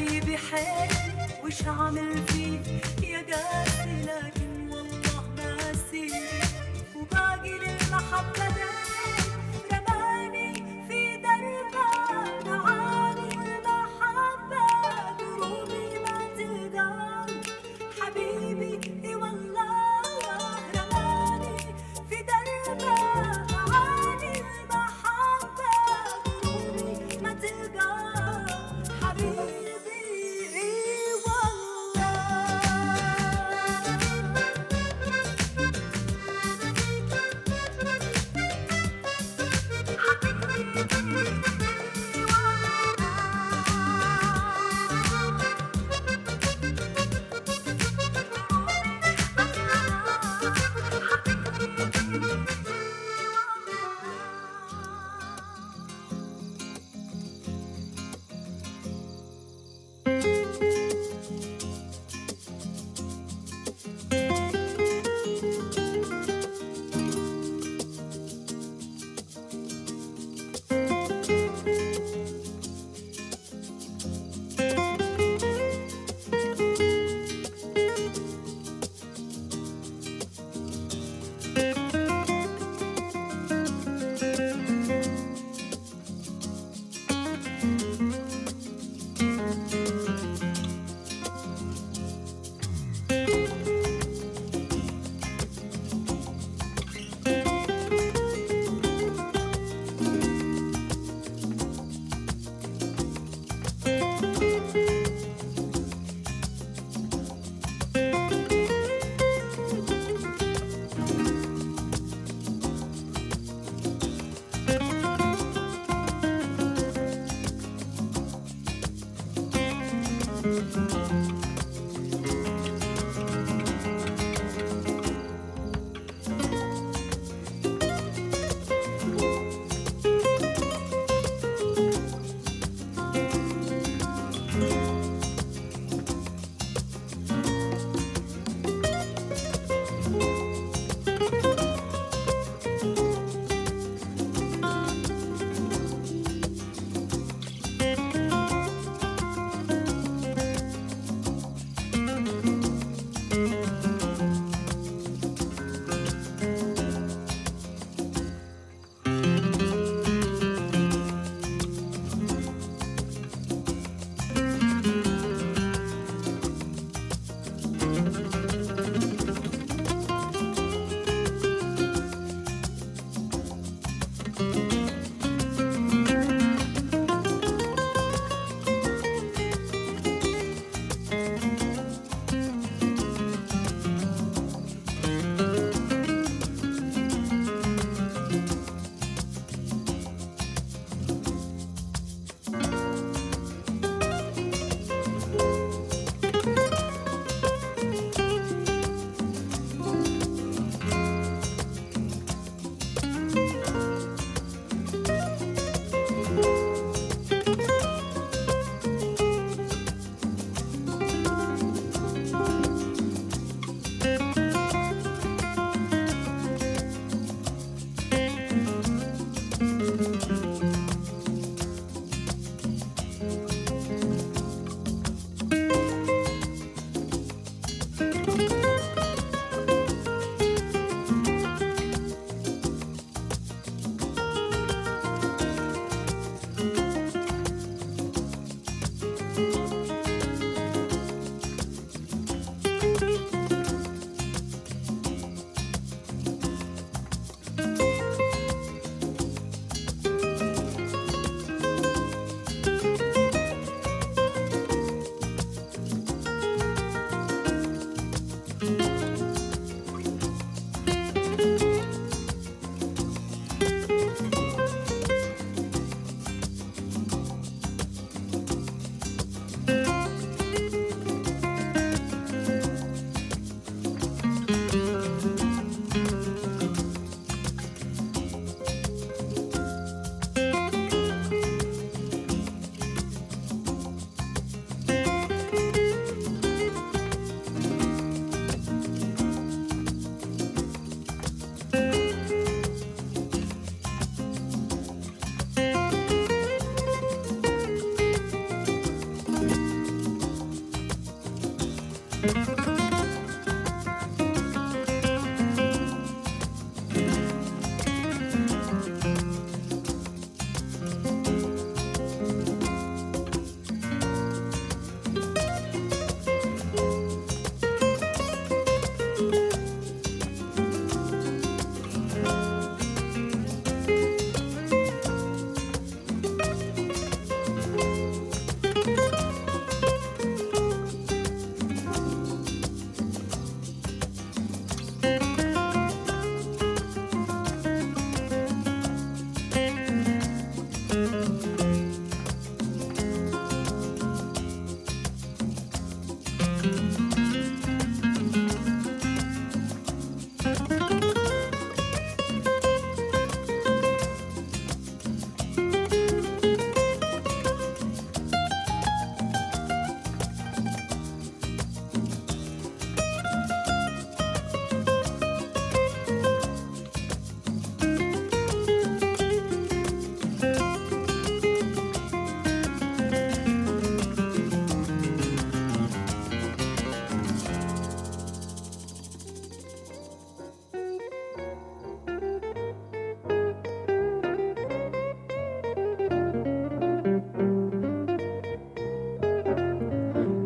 حبيبي حيل وش عامل فيه يا قاسي، لكن والله ناسي وباقي للمحبة دايم رماني في دربه. معاني المحبة قلوبي ما تقدر حبيبي اي والله رماني في دربه. معاني المحبة قلوبي ما تقدر حبيبي اي والله.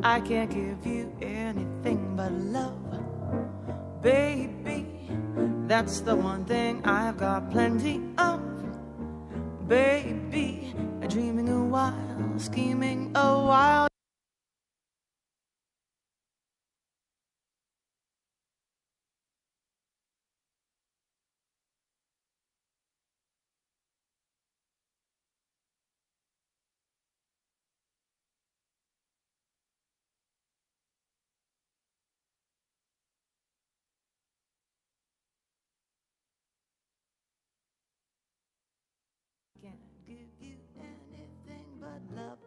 I can't give you anything but love, baby. That's the one thing I've got plenty of, baby. Dreaming a while, scheming a while. Can't give you anything but love.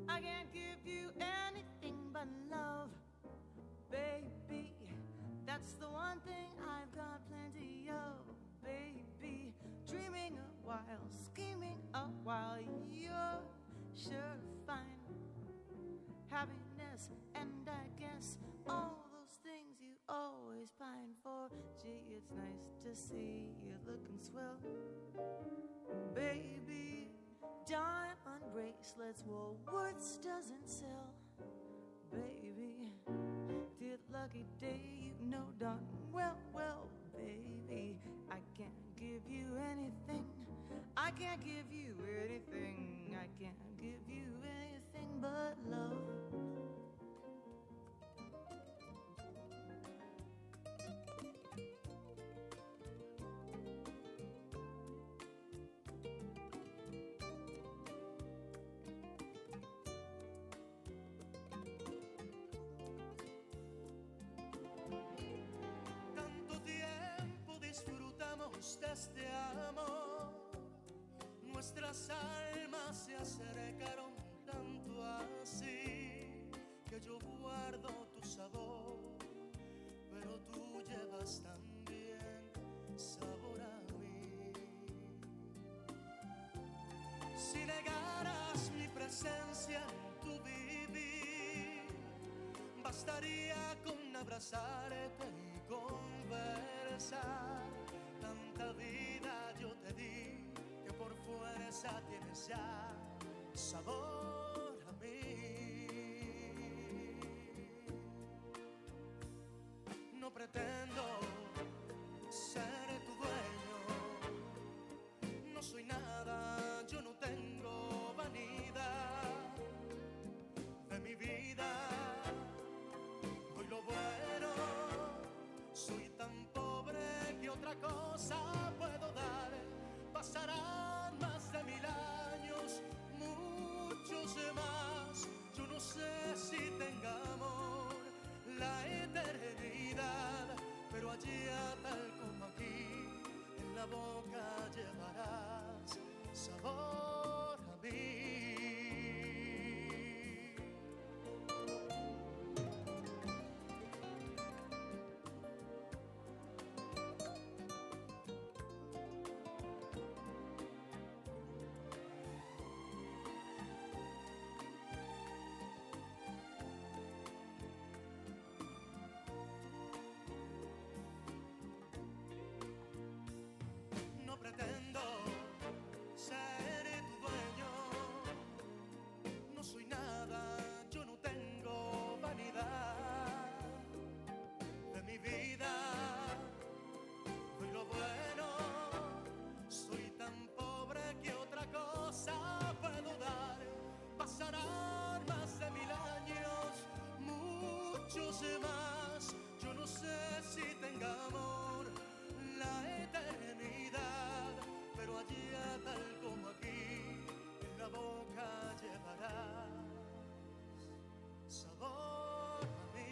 I can't give you anything but love, baby. That's the one thing I've got plenty of, baby. Dreaming a while, scheming a while. You're sure fine happiness, and I guess all those things you always pine for. Gee, it's nice to see you looking swell, baby. Diamond bracelets, Woolworths doesn't sell, baby. Dear lucky day, you know darn well, well, baby. I can't give you anything. I can't give you anything. I can't give you anything but love. De este amor, nuestras almas se acercaron tanto así que yo guardo tu sabor, pero tú llevas también sabor a mí. Si negaras mi presencia en tu vivir, bastaría con abrazarte y conversar. Tanta vida yo te di que por fuerza tienes ya sabor a mí. No pretendo ser tu dueño, no soy nada, yo no tengo vanidad de mi vida. Doy lo bueno, soy tan pobre que otra cosa puedo dar. Pasarán más de 1000 años más. Yo no sé si tenga amor la eternidad, pero allá tal como aquí, en la boca llevarás sabor a mí.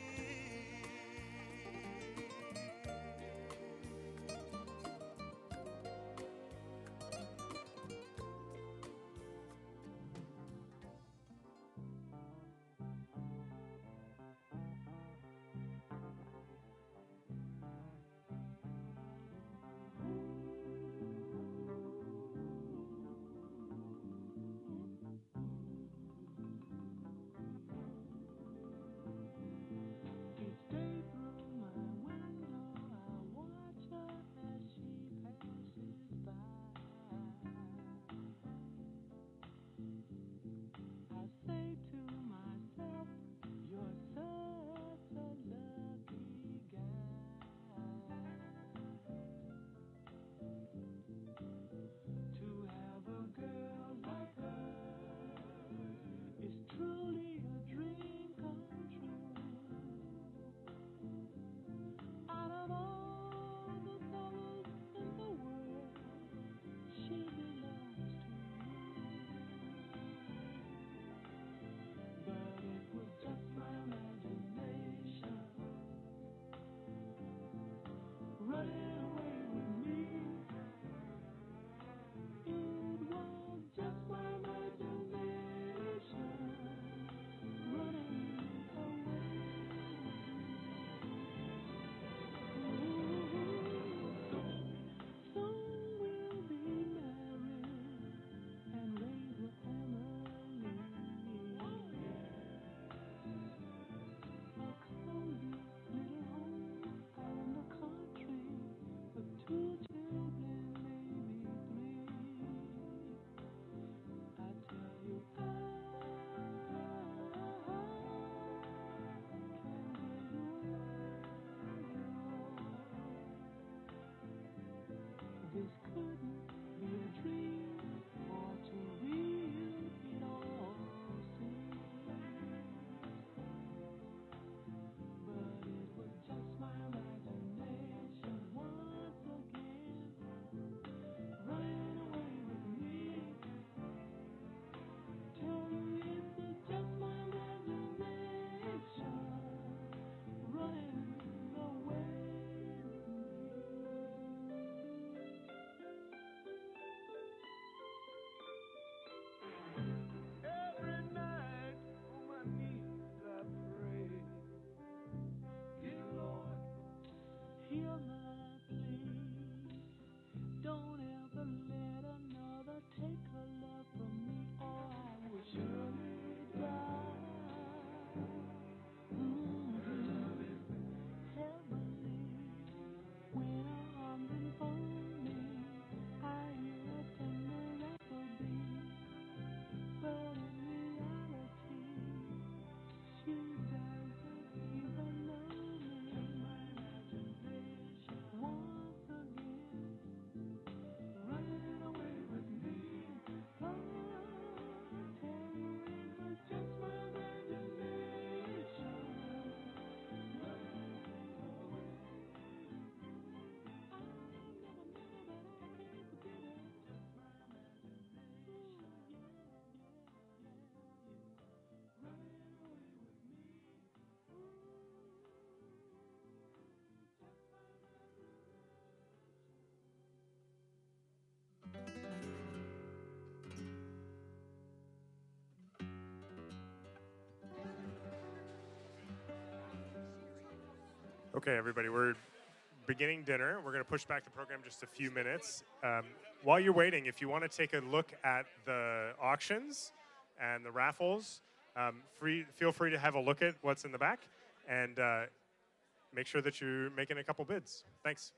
Okay, everybody, we're beginning dinner. We're going to push back the program just a few minutes. While you're waiting, if you want to take a look at the auctions and the raffles, feel free to have a look at what's in the back and make sure that you're making a couple bids. Thanks.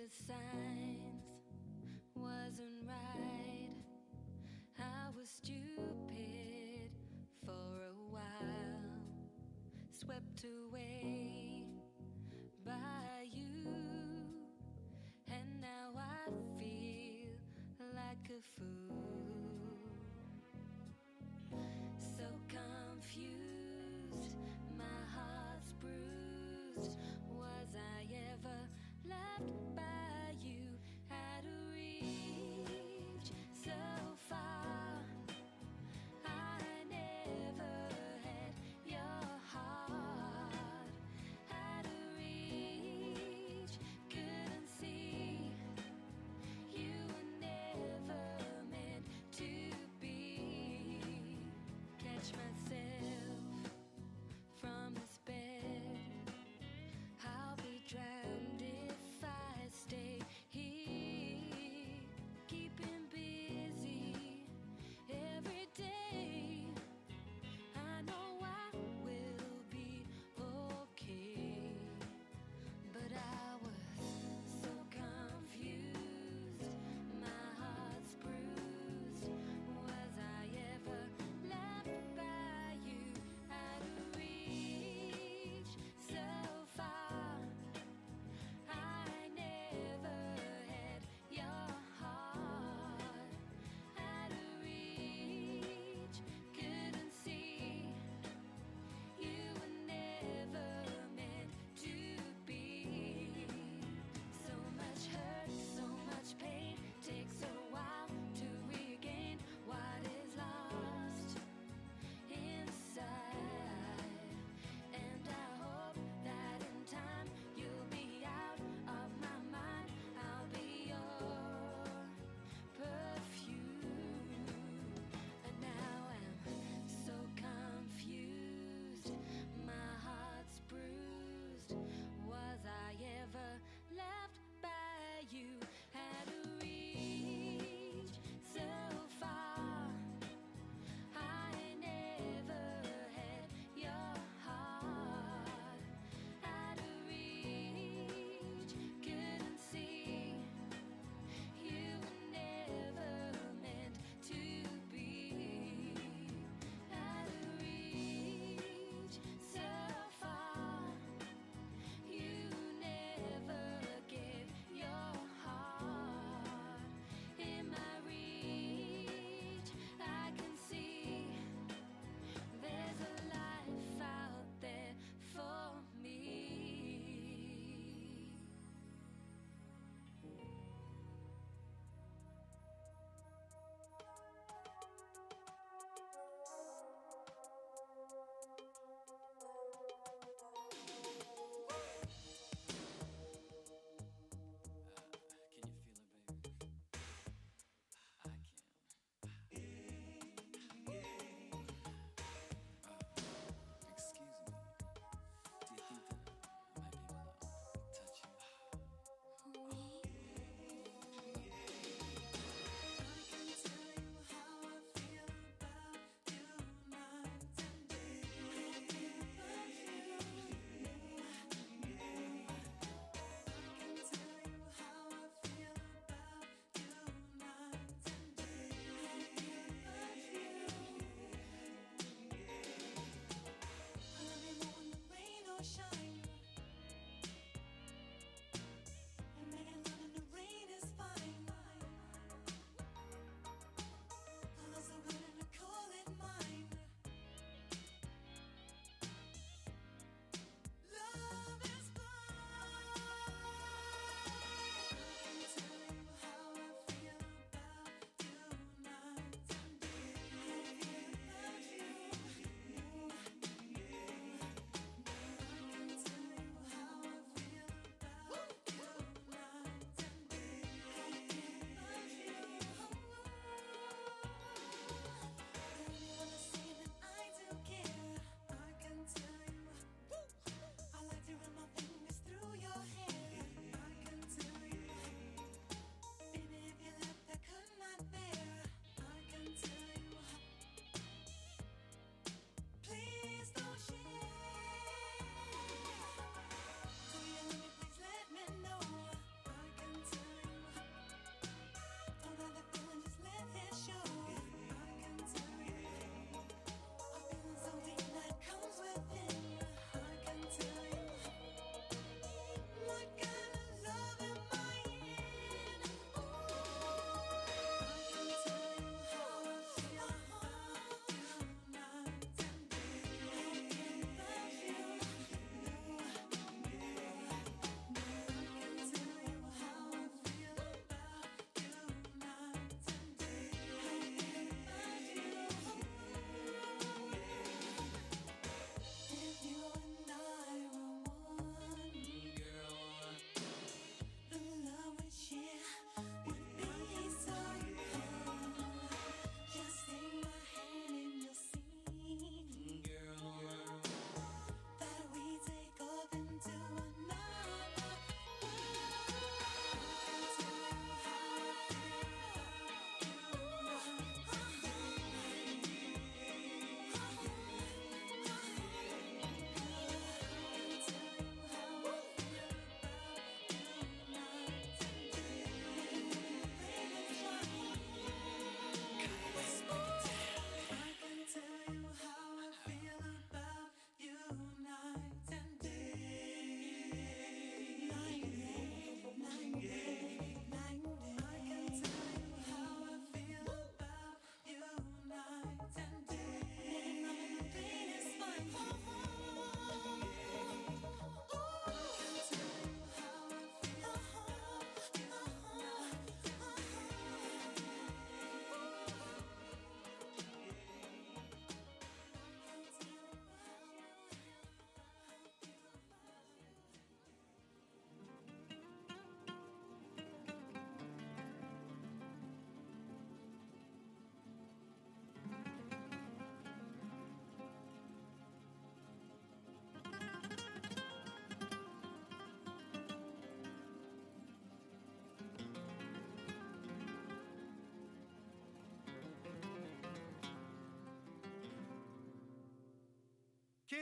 the signs wasn't right. I was stupid for a while, swept away by you, and now I feel like a fool. So confused, my heart's bruised. Was I ever loved by you? Had reached so far. I never had your heart. Had reached, couldn't see. You were never meant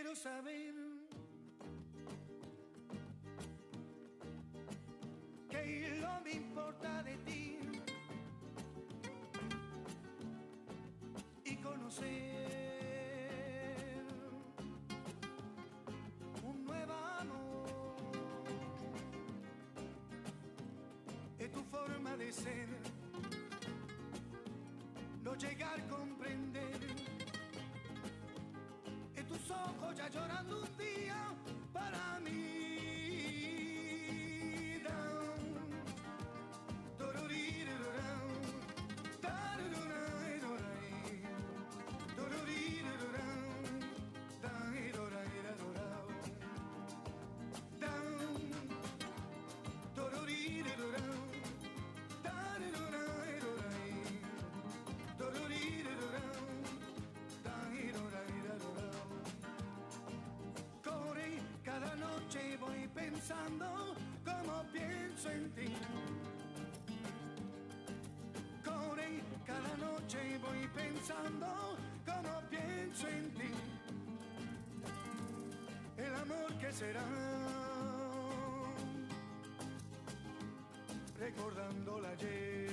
Quiero saber qué lo me importa de ti y conocer un nuevo amor. Es tu forma de ser, no llegar a comprender. Es tus ojos ya llorando un día para mí. Voy pensando como pienso en ti. Corre, cada noche voy pensando como pienso en ti. El amor que será, recordando la ayer.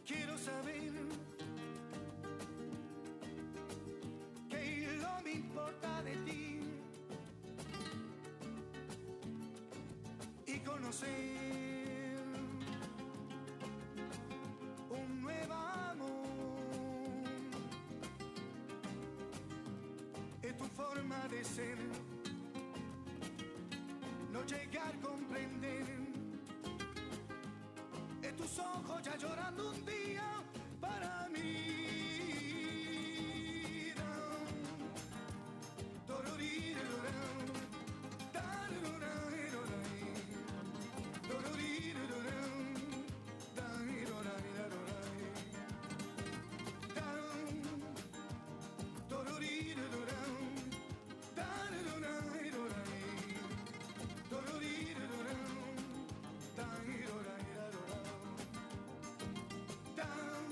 Quiero saber qué lo me importa de ti y conocer un nuevo amor. Es tu forma de ser, no llegar a comprender. Es tus ojos ya llorando un día para mí. Down.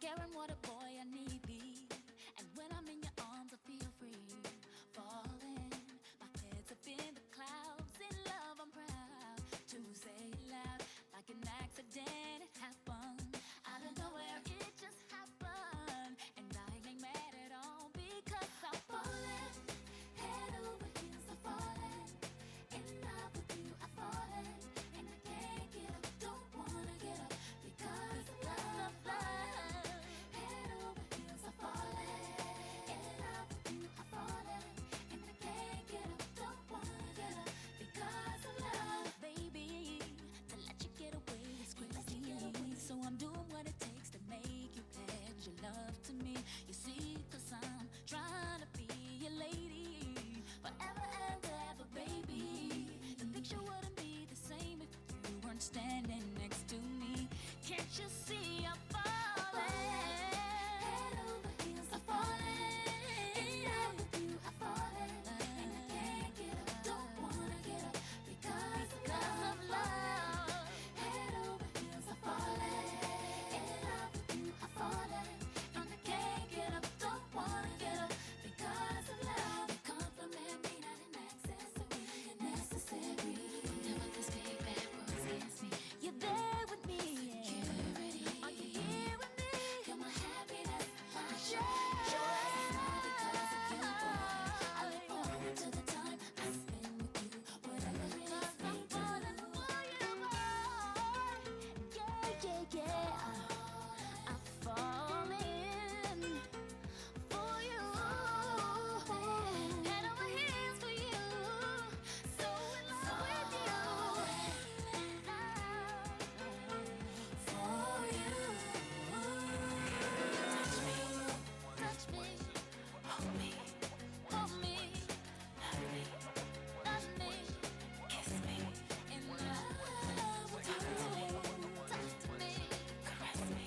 caring what a boy I need be. And when I'm in your arms, I feel free. Falling, my head's up in the clouds. In love, I'm proud to say it loud. Like an accident, it happened. Out of nowhere, it just happened. And I ain't mad at all because I'm falling. Head over heels, I'm falling. In love with you, I'm falling. And I can't get up, don't wanna get up. Because of love. Head over heels, I'm falling. In love with you, I'm falling. And I can't get up, don't wanna get up. Because of love, baby. To let you get away is crazy. So I'm doing what it takes to make you pledge your love to me. You see, 'cause I'm trying to be your lady. Forever and ever, baby. The picture wouldn't be the same if you weren't standing next to me. Can't you see I'm falling? Head over heels, I'm falling. In love with you, I'm falling. And I can't get up, don't wanna get up. Because of love. Head over heels, I'm falling. In love with you, I'm falling. And I can't get up, don't wanna get up. Because of love. You compliment me, not an accessory. Necessary. Never this big bad words against me. You're there with me. Security. Are you here with me? You're my happiness, my joy. All because of you, boy. I look forward to the time I spend with you. Whatever it is we do. Yeah. I'm falling for you. Head over heels for you. So in love with you. For you. Touch me, hold me, love me, kiss me, in love with you. Talk to me, caress me,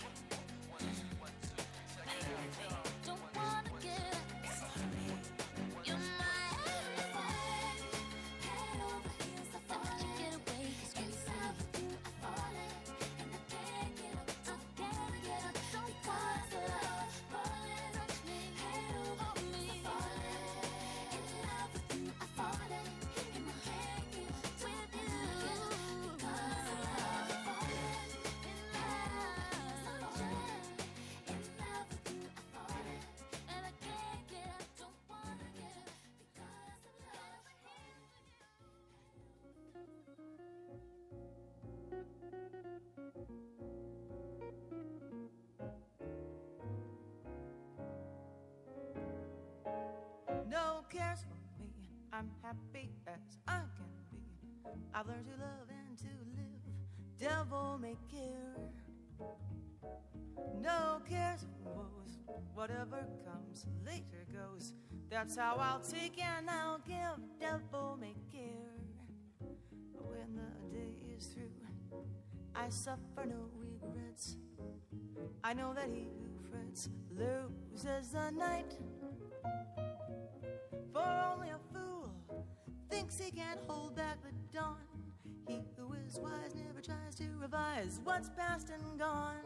play with me. Don't wanna get up, explore me. You're my everything. Head over heels, I'm falling. Get away, in love with you, I'm falling. And I can't get up, don't wanna get up. Because of love, falling. Touch me, head over heels, I'm falling. In love with you, I'm falling. And I can't get up, with you. Because of love, falling. In love, in love with you, I'm falling. And I can't get up, don't wanna get up. Because of love. No cares for me, I'm happy as I can be. I've learned to love and to live, devil may care. No cares or woes, whatever comes later goes. That's how I'll take and I'll give, devil may care. But when the day is through, I suffer no regrets. I know that he who frets loses the night. For only a fool thinks he can't hold back the dawn. He who is wise never tries to revise what's past and gone.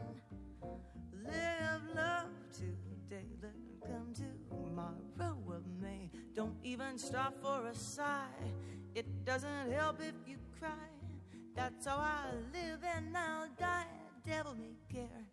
Live love today, let it come tomorrow of May. Don't even stop for a sigh, it doesn't help if you cry. That's how I live and I'll die, devil may care.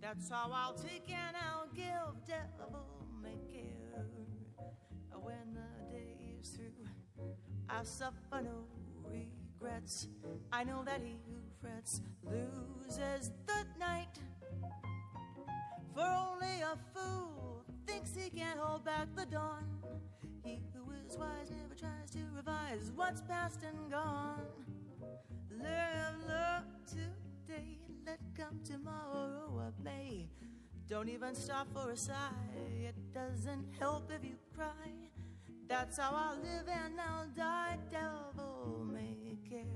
That's how I'll take and I'll give, devil may care. When the day is through, I'll suffer no regrets. I know that he who frets loses the night. For only a fool thinks he can hold back the dawn. He who is wise never tries to revise what's past and gone. Live love today, let come tomorrow a may. Don't even stop for a sigh, it doesn't help if you cry. That's how I'll live and I'll die. Devil may care,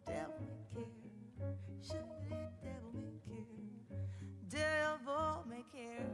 devil may care. Surely devil may care, devil may care.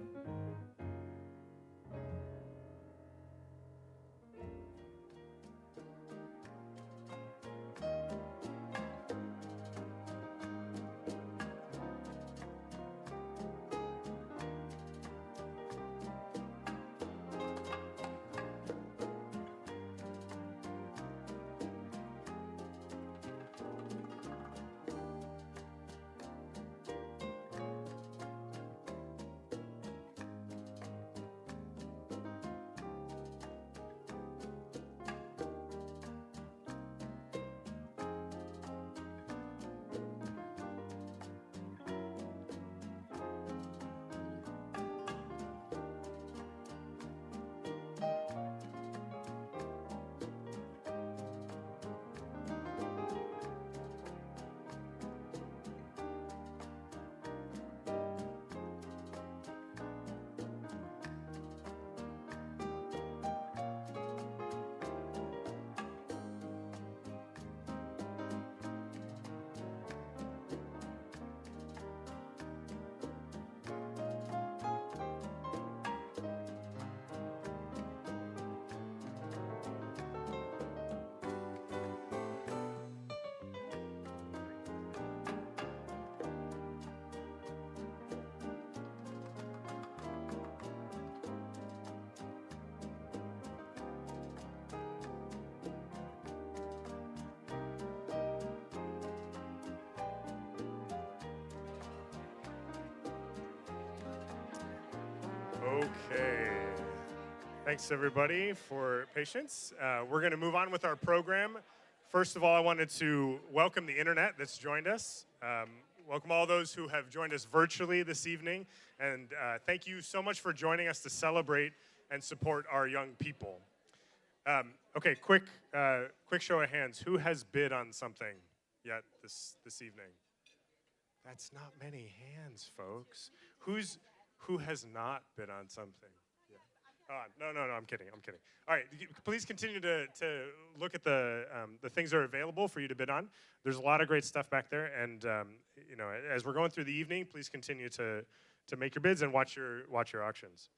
Okay. Thanks, everybody, for patience. We're going to move on with our program. First of all, I wanted to welcome the internet that's joined us. Welcome all those who have joined us virtually this evening. And thank you so much for joining us to celebrate and support our young people. Okay, quick show of hands. Who has bid on something yet this evening? That's not many hands, folks. Who has not bid on something? Yeah. No, I'm kidding. All right, please continue to look at the things that are available for you to bid on. There's a lot of great stuff back there, and you know, as we're going through the evening, please continue to make your bids and watch your auctions.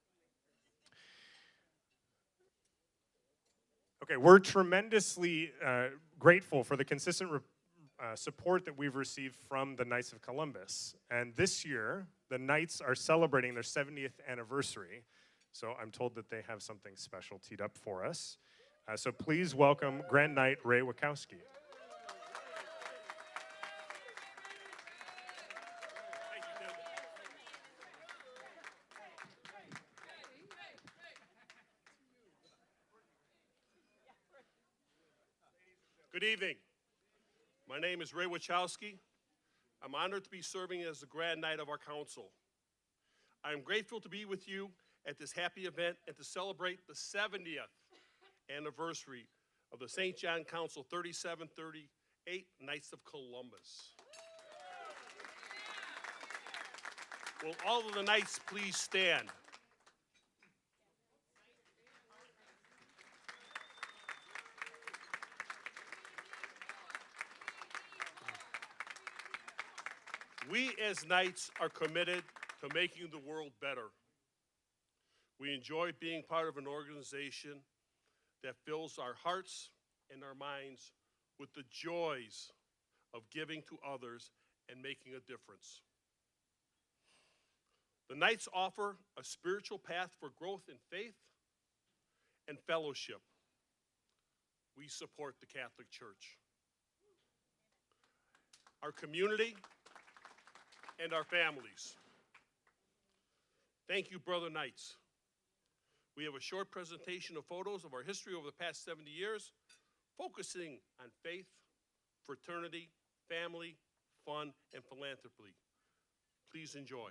Okay, we're tremendously grateful for the consistent support that we've received from the Knights of Columbus. And this year, the Knights are celebrating their 70th anniversary. So I'm told that they have something special teed up for us. So please welcome Grand Knight Ray Wachowski. Good evening. My name is Ray Wachowski. I'm honored to be serving as the Grand Knight of our council. I am grateful to be with you at this happy event and to celebrate the 70th anniversary of the St. John Council 3738 Knights of Columbus. Will all of the Knights please stand? We as Knights are committed to making the world better. We enjoy being part of an organization that fills our hearts and our minds with the joys of giving to others and making a difference. The Knights offer a spiritual path for growth in faith and fellowship. We support the Catholic Church, our community, and our families. Thank you, Brother Knights. We have a short presentation of photos of our history over the past 70 years, focusing on faith, fraternity, family, fun, and philanthropy. Please enjoy.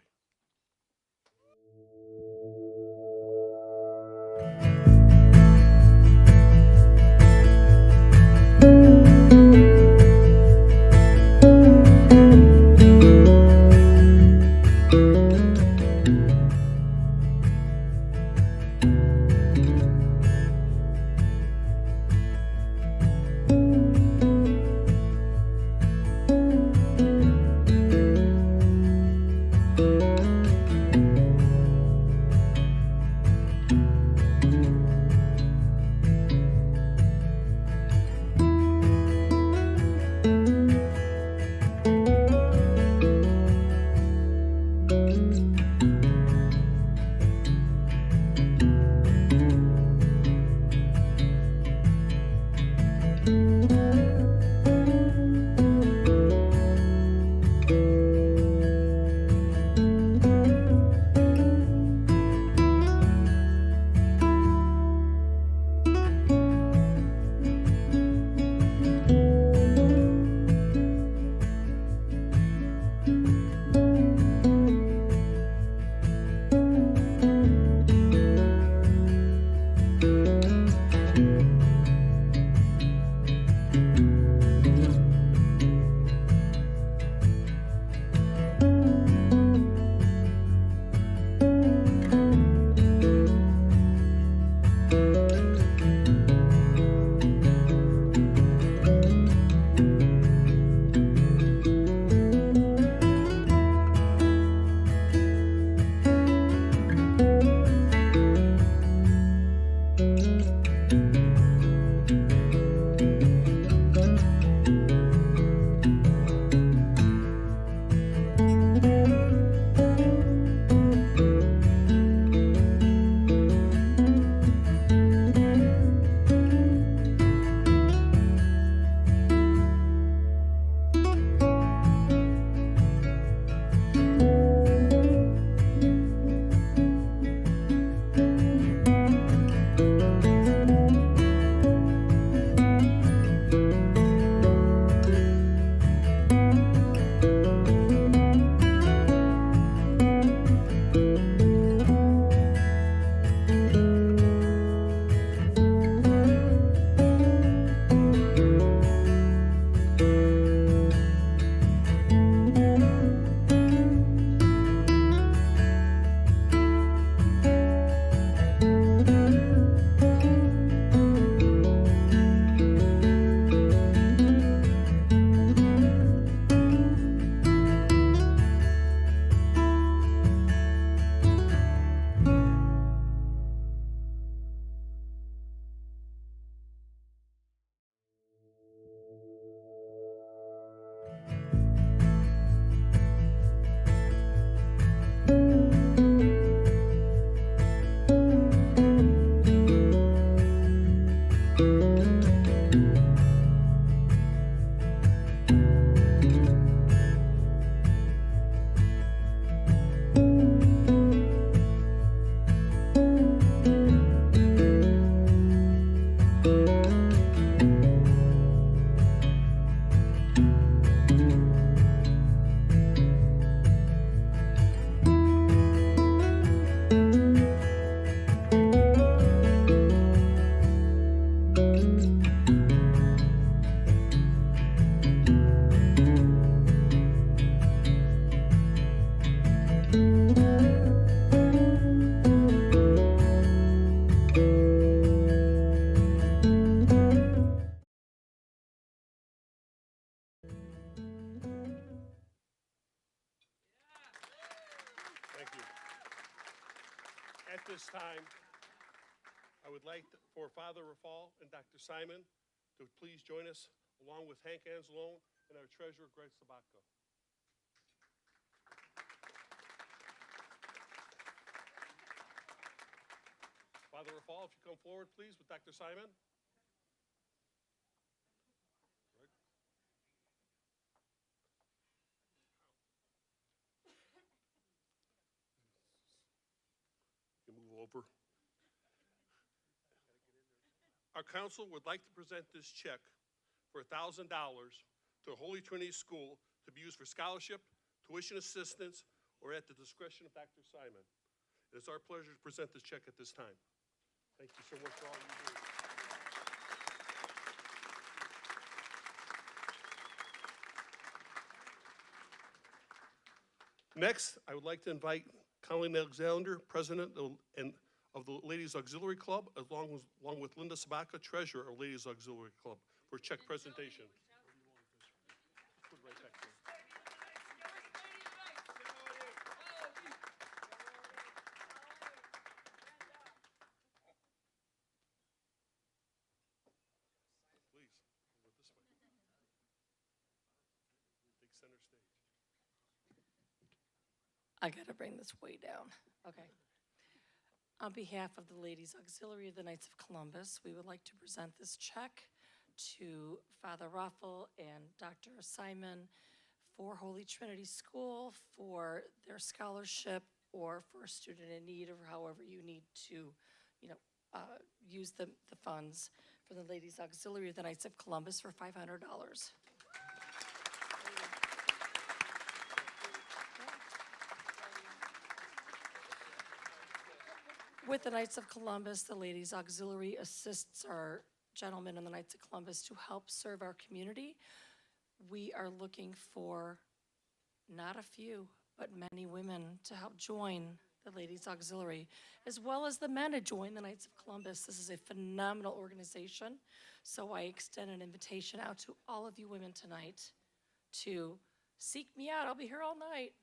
At this time, I would like for Father Rafal and Dr. Simon to please join us, along with Hank Anzalone and our treasurer, Greg Sabatka. Father Rafal, if you come forward, please, with Dr. Simon. over. Our council would like to present this check for $1,000 to Holy Trinity School to be used for scholarship, tuition assistance, or at the discretion of Dr. Simon. It is our pleasure to present this check at this time. Thank you so much for all you do. Next, I would like to invite Colleen Alexander, President of the Ladies Auxiliary Club, along with Linda Sabaka, Treasurer of Ladies Auxiliary Club, for a check presentation. Put it right back there. Please, over this way. Take center stage. I gotta bring this way down. Okay. On behalf of the Ladies Auxiliary of the Knights of Columbus, we would like to present this check to Father Raffel and Dr. Simon for Holy Trinity School for their scholarship or for a student in need, or however you need to, use the funds for the Ladies Auxiliary of the Knights of Columbus for $500. With the Knights of Columbus, the Ladies Auxiliary assists our gentlemen in the Knights of Columbus to help serve our community. We are looking for not a few, but many women to help join the Ladies Auxiliary, as well as the men to join the Knights of Columbus. This is a phenomenal organization, so I extend an invitation out to all of you women tonight to seek me out. I'll be here all night.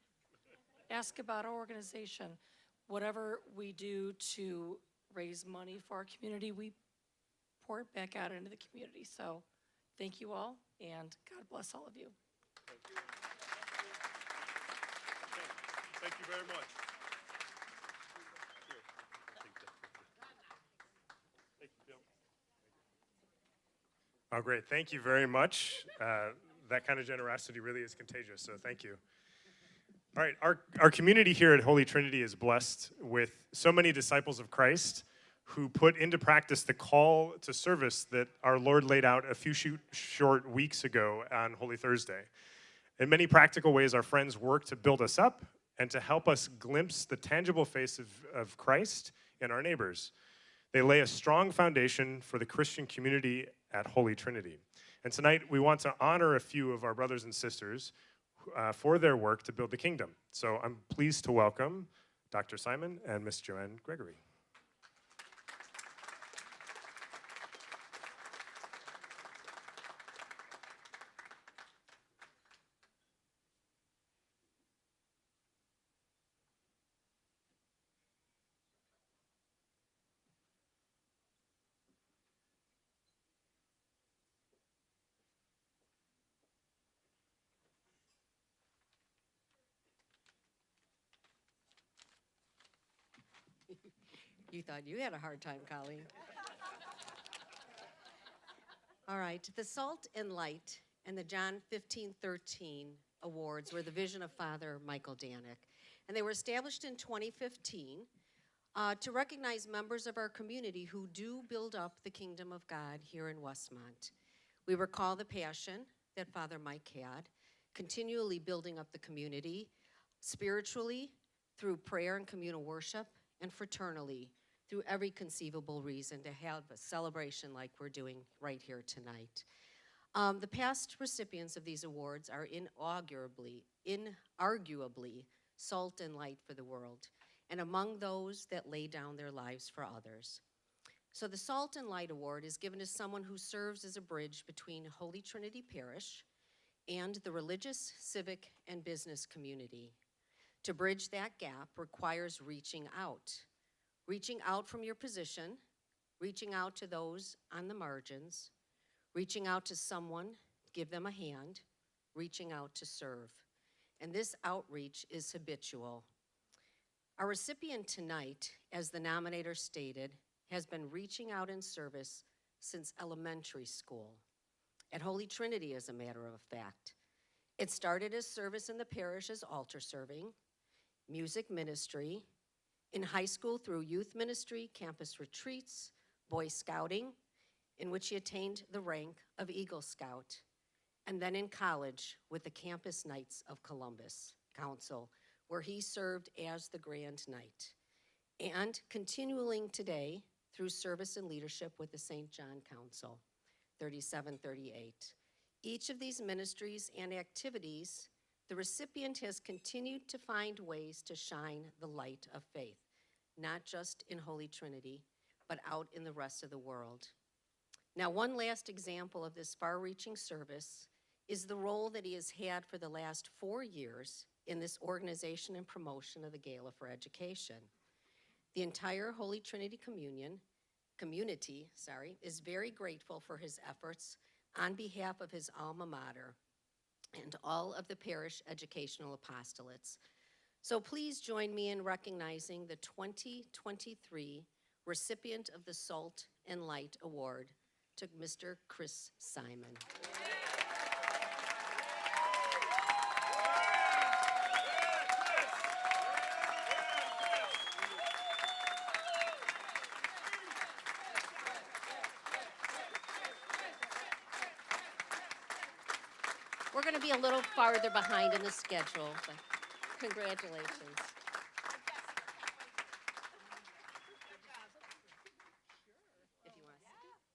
Ask about our organization. Whatever we do to raise money for our community, we pour it back out into the community. So thank you all, and God bless all of you. Thank you. Thank you very much. Here, take that. Thank you, Bill. Oh, great. Thank you very much. That kind of generosity really is contagious, so thank you. All right, our community here at Holy Trinity is blessed with so many disciples of Christ who put into practice the call to service that our Lord laid out a few short weeks ago on Holy Thursday. In many practical ways, our friends work to build us up and to help us glimpse the tangible face of Christ in our neighbors. They lay a strong foundation for the Christian community at Holy Trinity. And tonight, we want to honor a few of our brothers and sisters for their work to build the kingdom. So I'm pleased to welcome Dr. Simon and Miss Joanne Gregory. You thought you had a hard time, Colleen. All right, the Salt and Light and the John 15:13 awards were the vision of Father Michael Danick, and they were established in 2015 to recognize members of our community who do build up the kingdom of God here in Westmont. We recall the passion that Father Mike had, continually building up the community spiritually through prayer and communal worship, and fraternally through every conceivable reason to have a celebration like we're doing right here tonight. The past recipients of these awards are inarguably salt and light for the world, and among those that lay down their lives for others. So the Salt and Light Award is given to someone who serves as a bridge between Holy Trinity Parish and the religious, civic, and business community. To bridge that gap requires reaching out from your position, reaching out to those on the margins, reaching out to someone, give them a hand, reaching out to serve. And this outreach is habitual. Our recipient tonight, as the nominator stated, has been reaching out in service since elementary school. At Holy Trinity, as a matter of fact. It started as service in the parish as altar serving, music ministry, In high school through youth ministry, campus retreats, Boy Scouting, in which he attained the rank of Eagle Scout, and then in college with the Campus Knights of Columbus Council, where he served as the Grand Knight, and continuing today through service and leadership with the St. John Council, 3738. Each of these ministries and activities, the recipient has continued to find ways to shine the light of faith, not just in Holy Trinity, but out in the rest of the world. Now, one last example of this far-reaching service is the role that he has had for the last 4 years in this organization and promotion of the Gala for Education. The entire Holy Trinity community is very grateful for his efforts on behalf of his alma mater and all of the parish educational apostolates. So please join me in recognizing the 2023 recipient of the Salt and Light Award, to Mr. Chris Simon. We're going to be a little farther behind in the schedule, but congratulations. If you want to sit.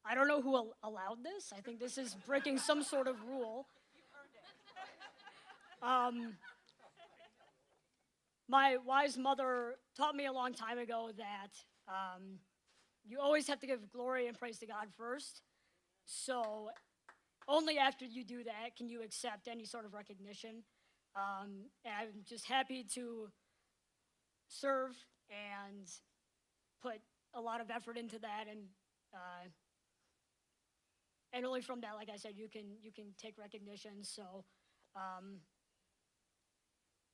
I don't know who allowed this. I think this is breaking some sort of rule. My wise mother taught me a long time ago that you always have to give glory and praise to God first. So only after you do that can you accept any sort of recognition. And I'm just happy to serve and put a lot of effort into that, and only from that, like I said, you can take recognition. So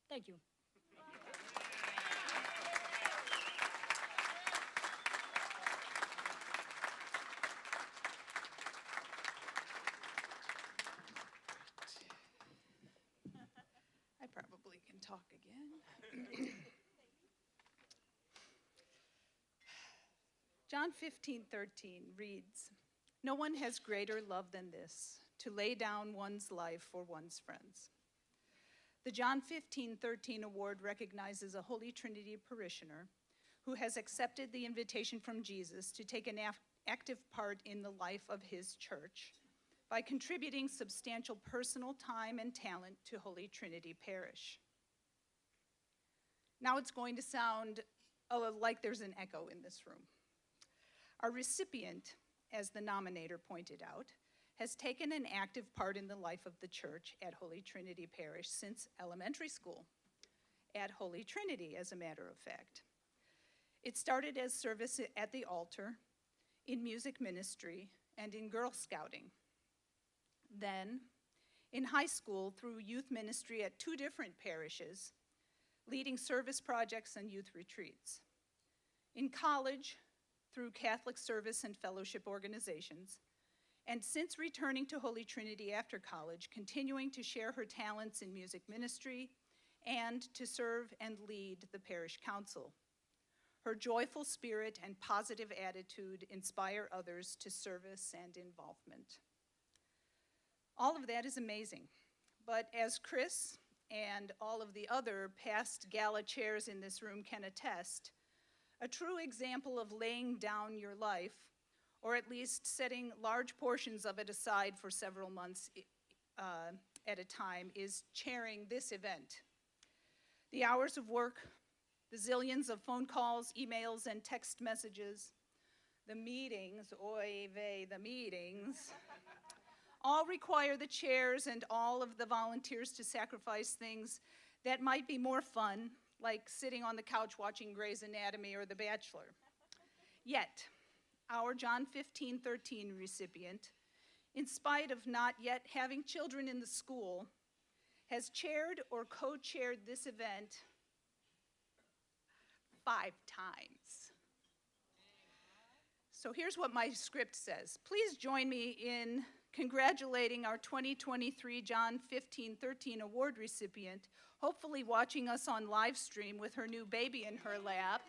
thank you. I probably can talk again. John 15:13 reads, "No one has greater love than this, to lay down one's life for one's friends." The John 15:13 award recognizes a Holy Trinity parishioner who has accepted the invitation from Jesus to take an active part in the life of his church by contributing substantial personal time and talent to Holy Trinity Parish. Now it's going to sound like there's an echo in this room. Our recipient, as the nominator pointed out, has taken an active part in the life of the church at Holy Trinity Parish since elementary school, at Holy Trinity, as a matter of fact. It started as service at the altar, in music ministry, and in Girl Scouting. Then, in high school, through youth ministry at 2 different parishes, leading service projects and youth retreats. In college, through Catholic service and fellowship organizations, and since returning to Holy Trinity after college, continuing to share her talents in music ministry and to serve and lead the parish council. Her joyful spirit and positive attitude inspire others to service and involvement. All of that is amazing, but as Chris and all of the other past Gala chairs in this room can attest, a true example of laying down your life, or at least setting large portions of it aside for several months at a time, is chairing this event. The hours of work, the zillions of phone calls, emails, and text messages, the meetings, oy vey, the meetings, all require the chairs and all of the volunteers to sacrifice things that might be more fun, like sitting on the couch watching Grey's Anatomy or The Bachelor. Yet, our John 15:13 recipient, in spite of not yet having children in the school, has chaired or co-chaired this event 5 times. So here's what my script says. Please join me in congratulating our 2023 John 15:13 award recipient, hopefully watching us on live stream with her new baby in her lap,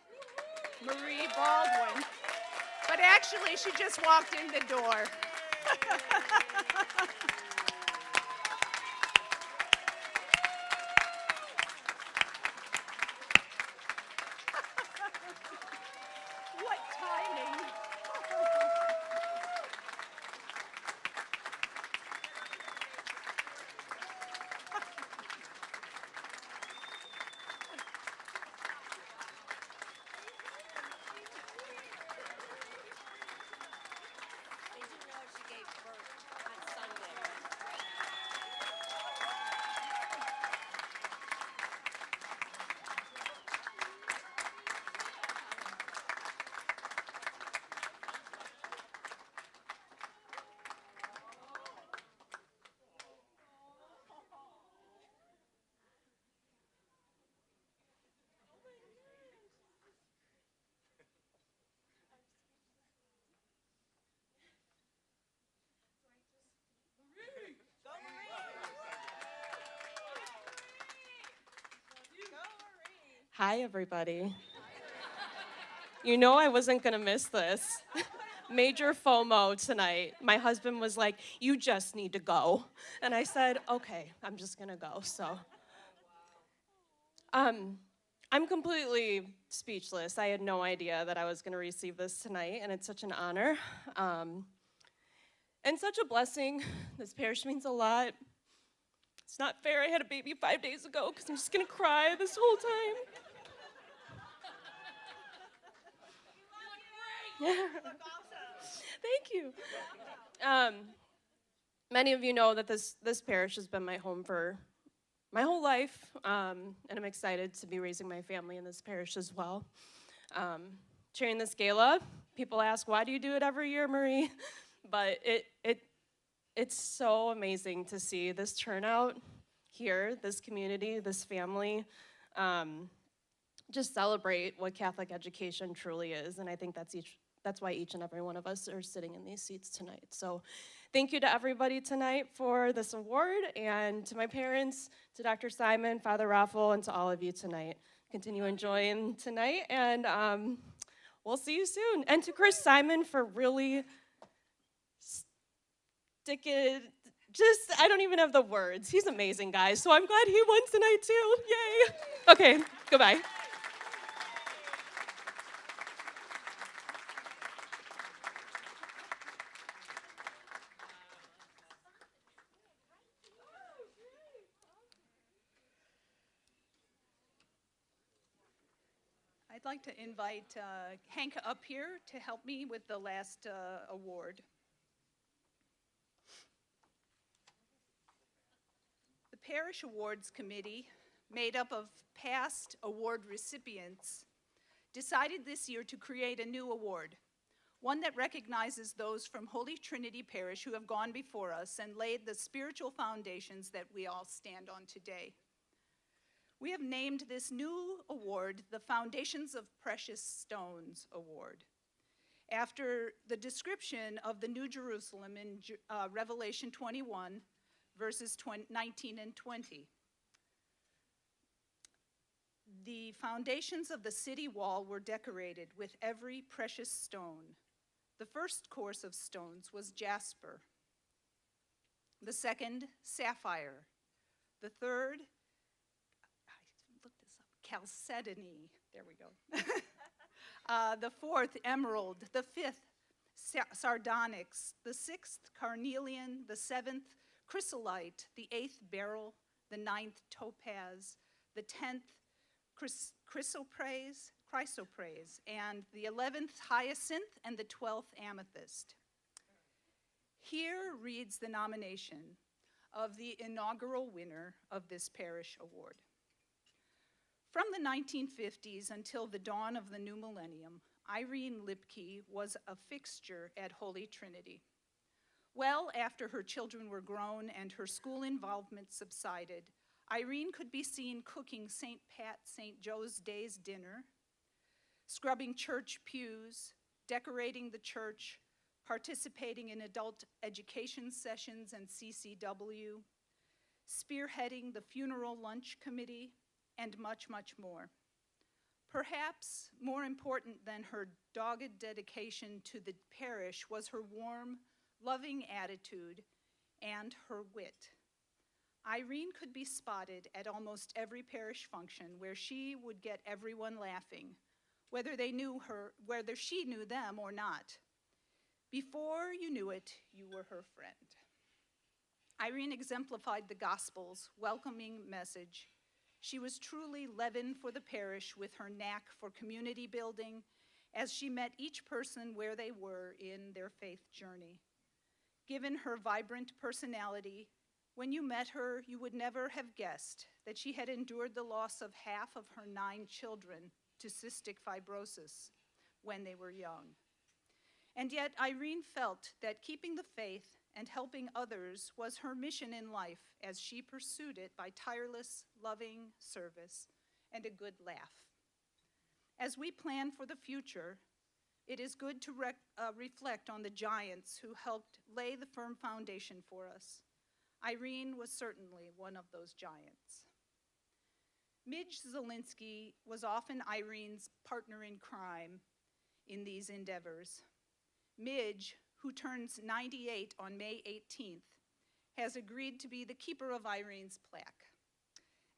Marie Baldwin. But actually, she just walked in the door. What timing. They do know she gave birth on Sunday. Hi, everybody. You know I wasn't going to miss this. Major FOMO tonight. My husband was like, you just need to go. And I said, okay, I'm just going to go. So, I'm completely speechless. I had no idea that I was going to receive this tonight, and it's such an honor. And such a blessing. This parish means a lot. It's not fair I had a baby 5 days ago, because I'm just going to cry this whole time. Thank you. Many of you know that this parish has been my home for my whole life, and I'm excited to be raising my family in this parish as well. Chairing this gala, people ask, why do you do it every year, Marie? But it's so amazing to see this turnout here, this community, this family, just celebrate what Catholic education truly is, and I think that's why each and every one of us are sitting in these seats tonight. So thank you to everybody tonight for this award, and to my parents, to Dr. Simon, Father Raffel, and to all of you tonight. Continue enjoying tonight, and we'll see you soon. And to Chris Simon for really sticking, I don't even have the words. He's amazing, guys, so I'm glad he won tonight too. Yay. Okay, goodbye. I'd like to invite Hank up here to help me with the last award. The Parish Awards Committee, made up of past award recipients, decided this year to create a new award, one that recognizes those from Holy Trinity Parish who have gone before us and laid the spiritual foundations that we all stand on today. We have named this new award the Foundations of Precious Stones Award, after the description of the New Jerusalem in Revelation 21, verses 19 and 20. The foundations of the city wall were decorated with every precious stone. The first course of stones was jasper. The second, sapphire. The third, chalcedony. There we go. The fourth, emerald. The fifth, sardonyx. The sixth, carnelian. The seventh, chrysolite. The eighth, beryl. The ninth, topaz. The 10th, chrysoprase. And the 11th, hyacinth. And the 12th, amethyst. Here reads the nomination of the inaugural winner of this parish award. From the 1950s until the dawn of the new millennium, Irene Lipke was a fixture at Holy Trinity. Well after her children were grown and her school involvement subsided, Irene could be seen cooking St. Joe's Day's dinner, scrubbing church pews, decorating the church, participating in adult education sessions and CCW, spearheading the funeral lunch committee, and much, much more. Perhaps more important than her dogged dedication to the parish was her warm, loving attitude and her wit. Irene could be spotted at almost every parish function where she would get everyone laughing, whether she knew them or not. Before you knew it, you were her friend. Irene exemplified the gospel's welcoming message. She was truly leaven for the parish with her knack for community building as she met each person where they were in their faith journey. Given her vibrant personality, when you met her, you would never have guessed that she had endured the loss of half of her 9 children to cystic fibrosis when they were young. And yet Irene felt that keeping the faith and helping others was her mission in life as she pursued it by tireless, loving service and a good laugh. As we plan for the future, it is good to reflect on the giants who helped lay the firm foundation for us. Irene was certainly one of those giants. Midge Zielinski was often Irene's partner in crime in these endeavors. Midge, who turns 98 on May 18th, has agreed to be the keeper of Irene's plaque.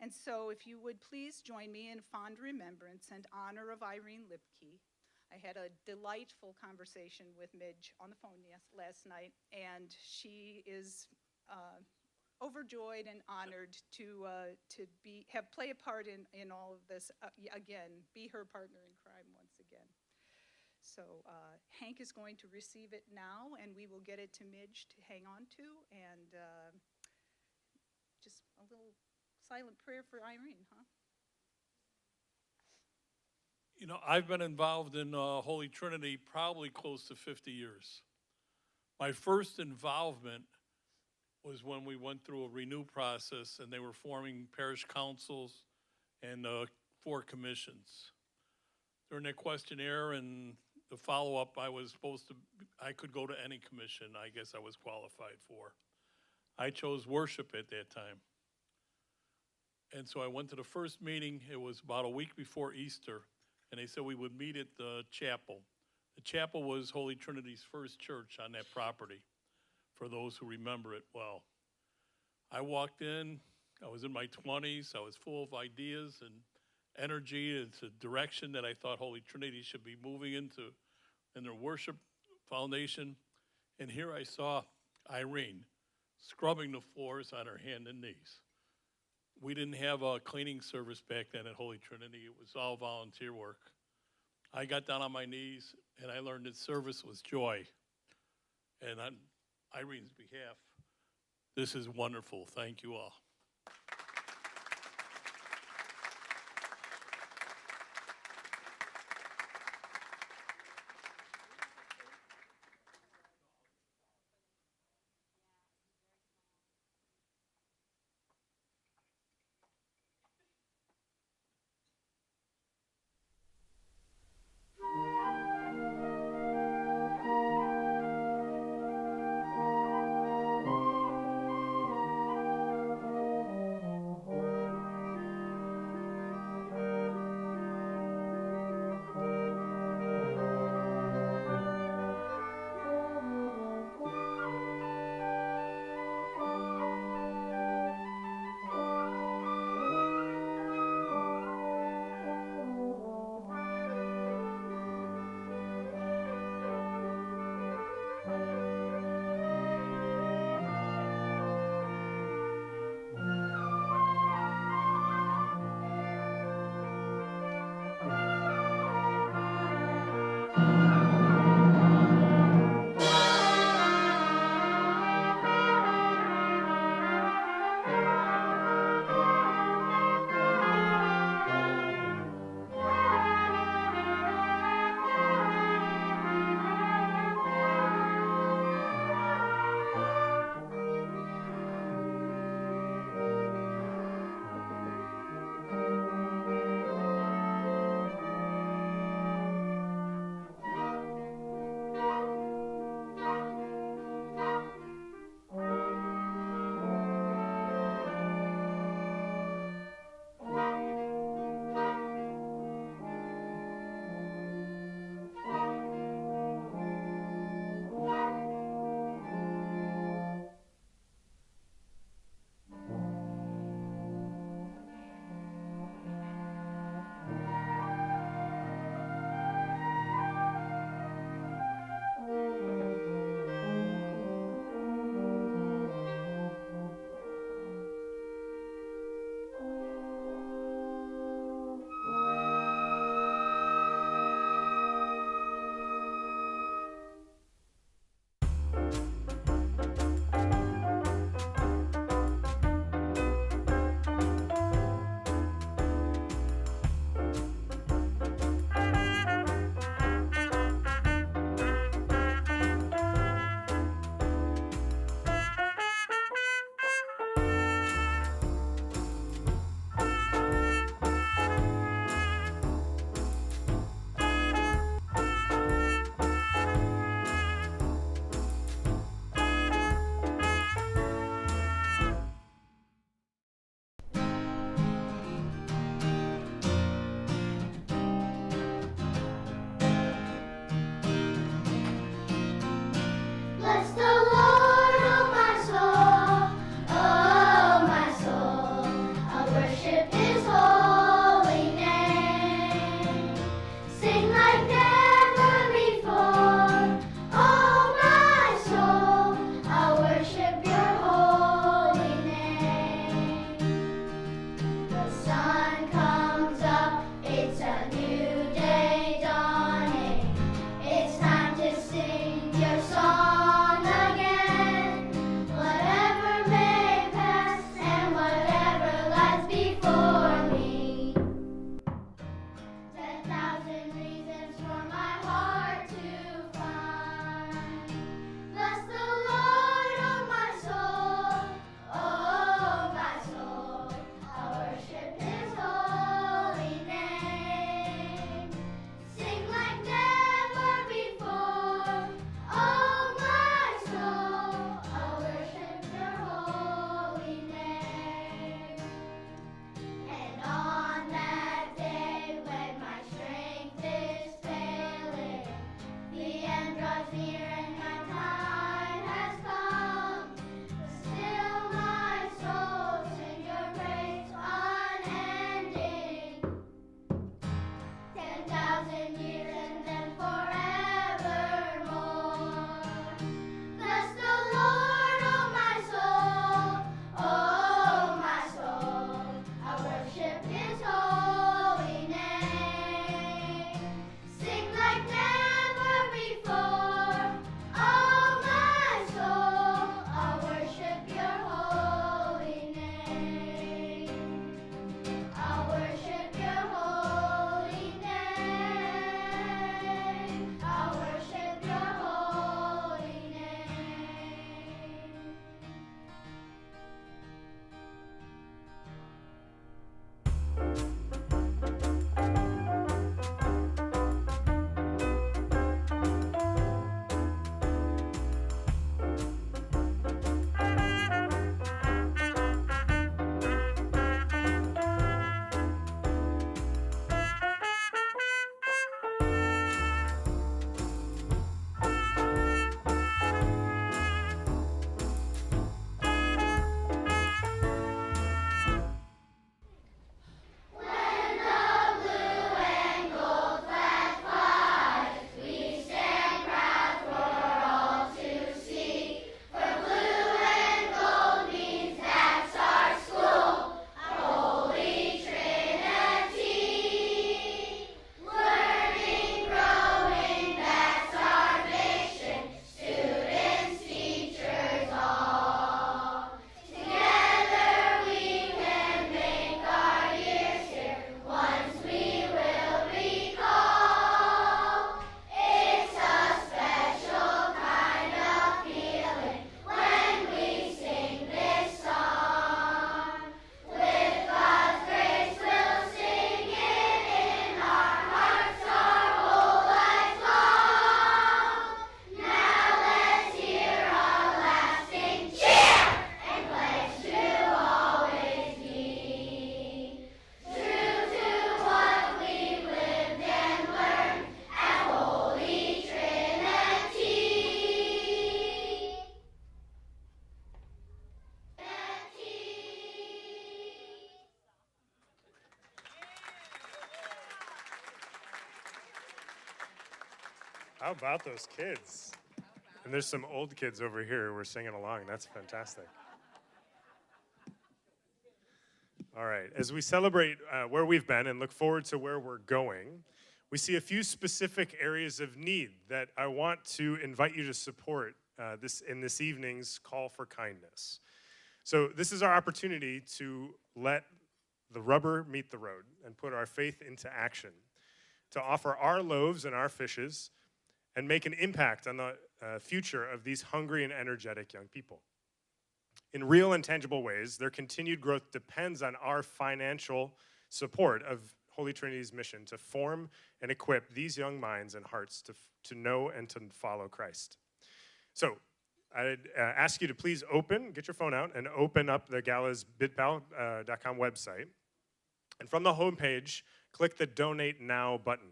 And so if you would please join me in fond remembrance and honor of Irene Lipke. I had a delightful conversation with Midge on the phone last night, and she is overjoyed and honored to play a part in all of this. Again, be her partner in crime once again. So Hank is going to receive it now, and we will get it to Midge to hang on to, and just a little silent prayer for Irene, huh? You know, I've been involved in Holy Trinity probably close to 50 years. My first involvement was when we went through a renew process and they were forming parish councils and 4 commissions. During that questionnaire and the follow-up, I could go to any commission I guess I was qualified for. I chose worship at that time. And so I went to the first meeting. It was about a week before Easter, and they said we would meet at the chapel. The chapel was Holy Trinity's first church on that property, for those who remember it well. I walked in, I was in my 20s, I was full of ideas and energy. It's a direction that I thought Holy Trinity should be moving into in their worship foundation. And here I saw Irene scrubbing the floors on her hands and knees. We didn't have a cleaning service back then at Holy Trinity. It was all volunteer work. I got down on my knees and I learned that service was joy. And on Irene's behalf, this is wonderful. Thank you all. How about those kids? And there's some old kids over here who are singing along. That's fantastic. All right, as we celebrate where we've been and look forward to where we're going, we see a few specific areas of need that I want to invite you to support in this evening's call for kindness. So this is our opportunity to let the rubber meet the road and put our faith into action, to offer our loaves and our fishes and make an impact on the future of these hungry and energetic young people. In real and tangible ways, their continued growth depends on our financial support of Holy Trinity's mission to form and equip these young minds and hearts to know and to follow Christ. So I'd ask you to please get your phone out and open up the Gala's bitpal.com website. And from the homepage, click the Donate Now button,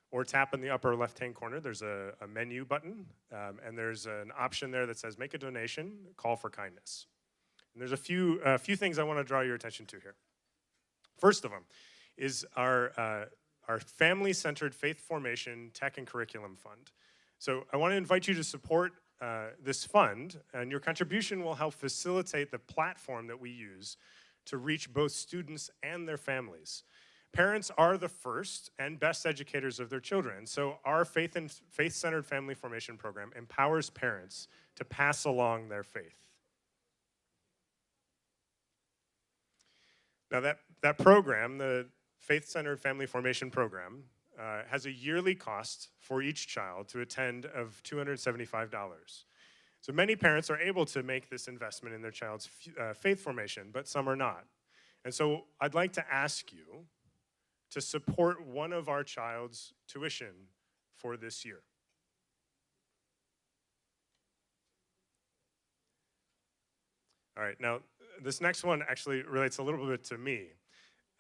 or tap in the upper left-hand corner. There's a menu button, and there's an option there that says Make a Donation, Call for Kindness. And there's a few things I want to draw your attention to here. First of them is our family-centered faith formation tech and curriculum fund. So I want to invite you to support this fund, and your contribution will help facilitate the platform that we use to reach both students and their families. Parents are the first and best educators of their children, so our faith-centered family formation program empowers parents to pass along their faith. Now that program, the Faith-Centered Family Formation Program, has a yearly cost for each child to attend of $275. So many parents are able to make this investment in their child's faith formation, but some are not. And so I'd like to ask you to support one of our child's tuition for this year. All right, now this next one actually relates a little bit to me.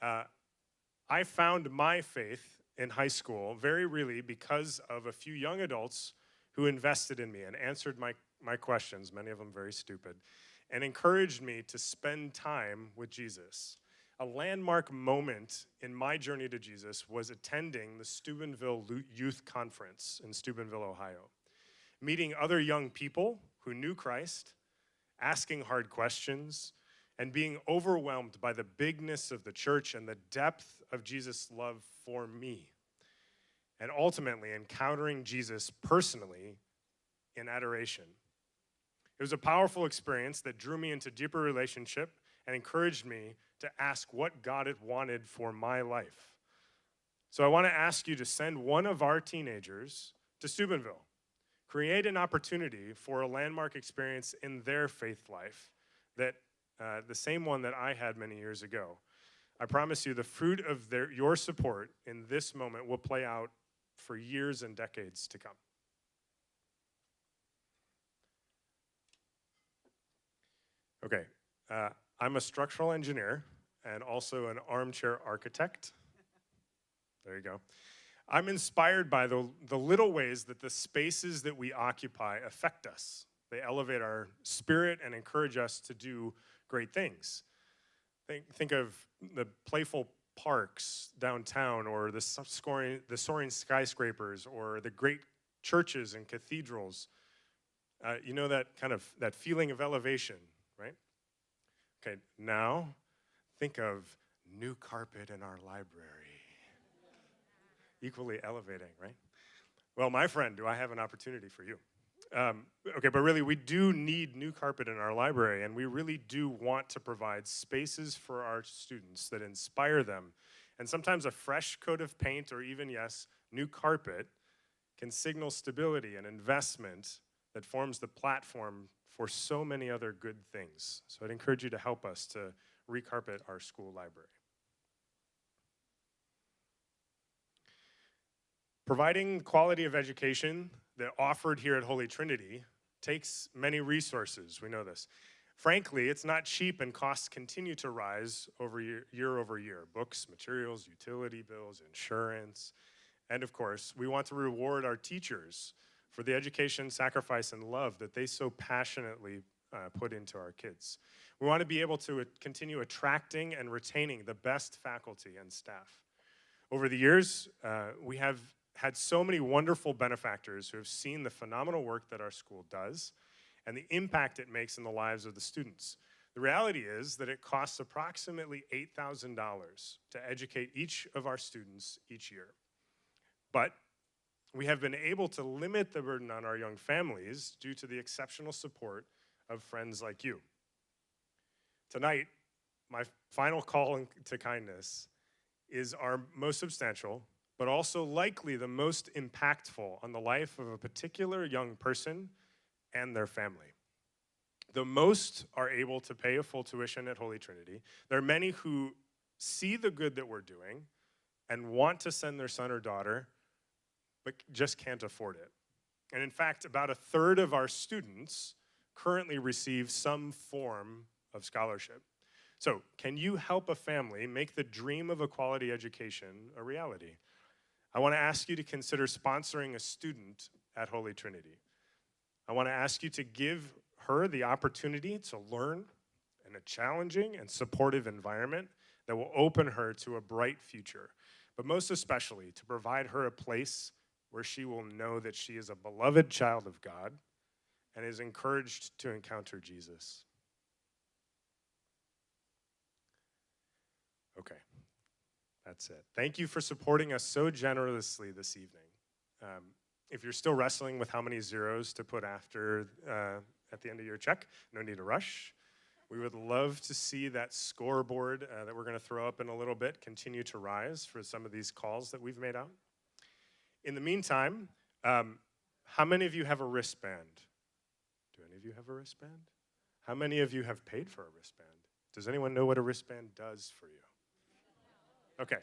I found my faith in high school very really because of a few young adults who invested in me and answered my questions, many of them very stupid, and encouraged me to spend time with Jesus. A landmark moment in my journey to Jesus was attending the Steubenville Youth Conference in Steubenville, Ohio. Meeting other young people who knew Christ, asking hard questions, and being overwhelmed by the bigness of the church and the depth of Jesus' love for me. And ultimately encountering Jesus personally in adoration. It was a powerful experience that drew me into deeper relationship and encouraged me to ask what God had wanted for my life. So I want to ask you to send one of our teenagers to Steubenville. Create an opportunity for a landmark experience in their faith life, that the same one that I had many years ago. I promise you the fruit of your support in this moment will play out for years and decades to come. Okay, I'm a structural engineer and also an armchair architect. There you go. I'm inspired by the little ways that the spaces that we occupy affect us. They elevate our spirit and encourage us to do great things. Think of the playful parks downtown, or the soaring skyscrapers, or the great churches and cathedrals. You know that feeling of elevation, right? Okay, now think of new carpet in our library. Equally elevating, right? Well, my friend, do I have an opportunity for you? Okay, but really, we do need new carpet in our library, and we really do want to provide spaces for our students that inspire them. And sometimes a fresh coat of paint, or even, yes, new carpet, can signal stability and investment that forms the platform for so many other good things. So I'd encourage you to help us to recarpet our school library. Providing quality of education that offered here at Holy Trinity takes many resources, we know this. Frankly, it's not cheap, and costs continue to rise year over year. Books, materials, utility bills, insurance. And of course, we want to reward our teachers for the education, sacrifice, and love that they so passionately put into our kids. We want to be able to continue attracting and retaining the best faculty and staff. Over the years, we have had so many wonderful benefactors who have seen the phenomenal work that our school does and the impact it makes in the lives of the students. The reality is that it costs approximately $8,000 to educate each of our students each year. But we have been able to limit the burden on our young families due to the exceptional support of friends like you. Tonight, my final call to kindness is our most substantial, but also likely the most impactful on the life of a particular young person and their family. The most are able to pay a full tuition at Holy Trinity. There are many who see the good that we're doing and want to send their son or daughter, but just can't afford it. And in fact, about a third of our students currently receive some form of scholarship. So, can you help a family make the dream of a quality education a reality? I want to ask you to consider sponsoring a student at Holy Trinity. I want to ask you to give her the opportunity to learn in a challenging and supportive environment that will open her to a bright future, but most especially to provide her a place where she will know that she is a beloved child of God and is encouraged to encounter Jesus. Okay, that's it. Thank you for supporting us so generously this evening. If you're still wrestling with how many zeros to put after at the end of your check, no need to rush. We would love to see that scoreboard that we're going to throw up in a little bit continue to rise for some of these calls that we've made out. In the meantime, how many of you have a wristband? Do any of you have a wristband? How many of you have paid for a wristband? Does anyone know what a wristband does for you? Okay,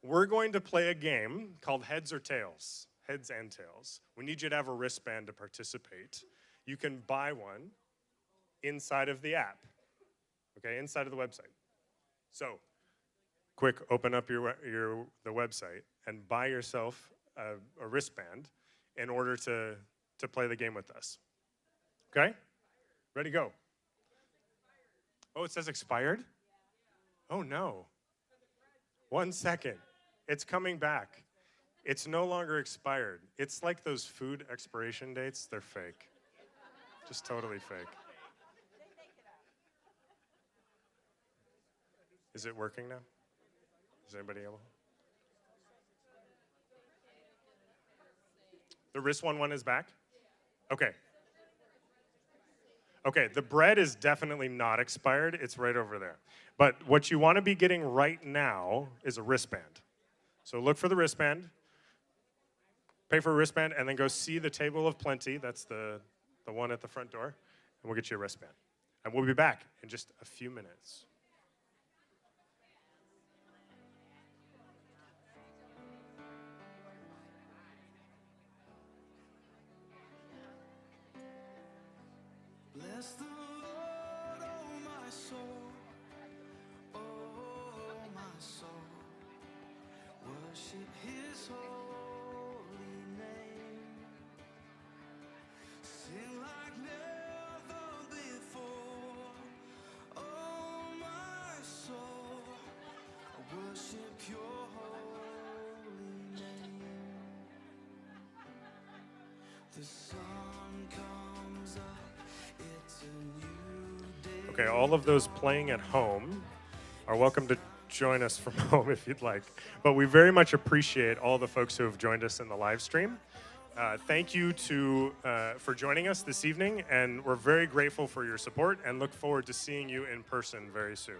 we're going to play a game called Heads or Tails, Heads and Tails. We need you to have a wristband to participate. You can buy one inside of the app, okay, inside of the website. So, quick, open up the website and buy yourself a wristband in order to play the game with us. Okay? Ready, go. Oh, it says expired? Oh, no. 1 second. It's coming back. It's no longer expired. It's like those food expiration dates. They're fake. Just totally fake. Is it working now? Is anybody able? The wrist one is back? Okay. Okay, the bread is definitely not expired. It's right over there. But what you want to be getting right now is a wristband. So look for the wristband, pay for a wristband, and then go see the table of plenty. That's the one at the front door, and we'll get you a wristband. And we'll be back in just a few minutes. Bless the Lord, oh my soul, oh my soul. Worship His holy name. Sing like never before, oh my soul. Worship Your holy name. The sun comes up. Okay, all of those playing at home are welcome to join us from home if you'd like. But we very much appreciate all the folks who have joined us in the live stream. Thank you for joining us this evening, and we're very grateful for your support and look forward to seeing you in person very soon.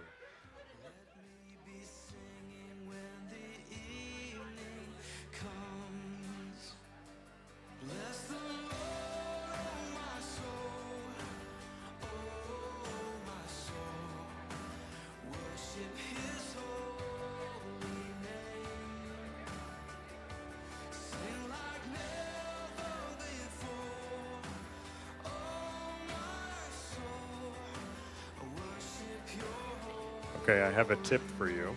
Okay, I have a tip for you.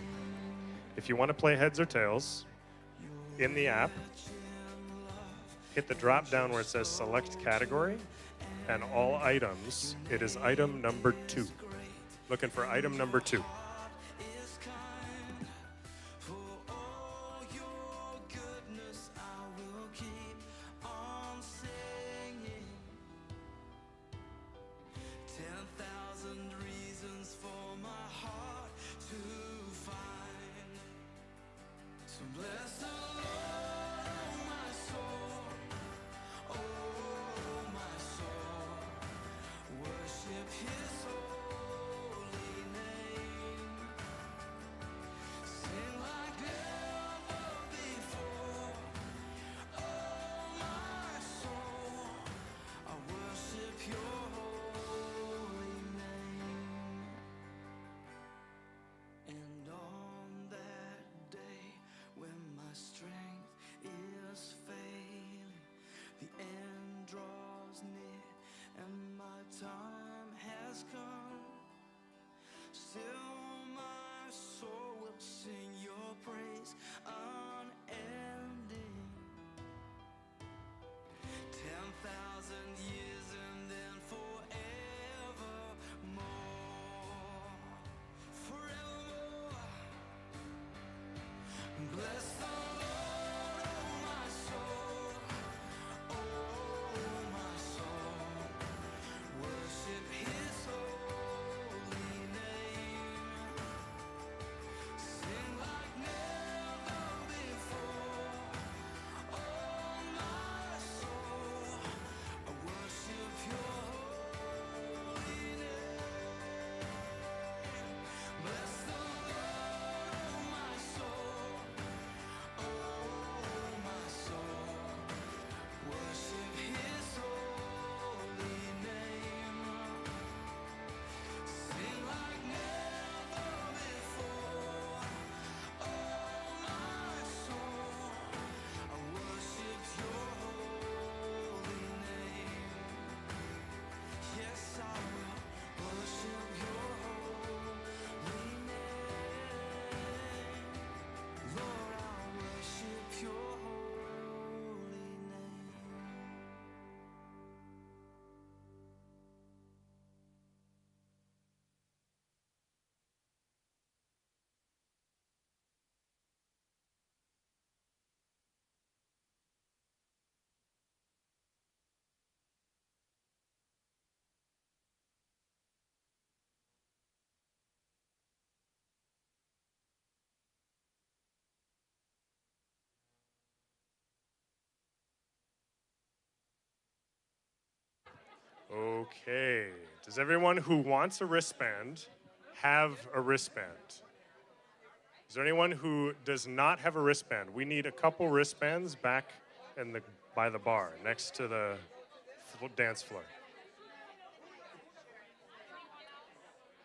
If you want to play heads or tails, in the app, hit the drop down where it says select category, and all items, it is item number 2. Looking for item number 2. Okay. Does everyone who wants a wristband have a wristband? Is there anyone who does not have a wristband? We need a couple wristbands back by the bar next to the dance floor.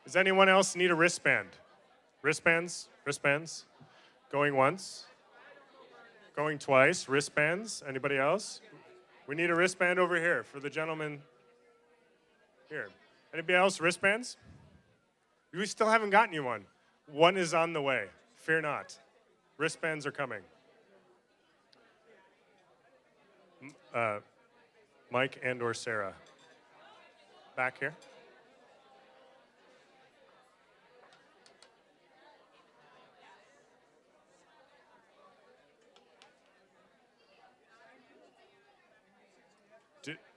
Does anyone else need a wristband? Wristbands? Wristbands? Going once? Going twice? Wristbands? Anybody else? We need a wristband over here for the gentleman here. Anybody else? Wristbands? We still haven't gotten you one. One is on the way. Fear not. Wristbands are coming. Mike and or Sarah. Back here.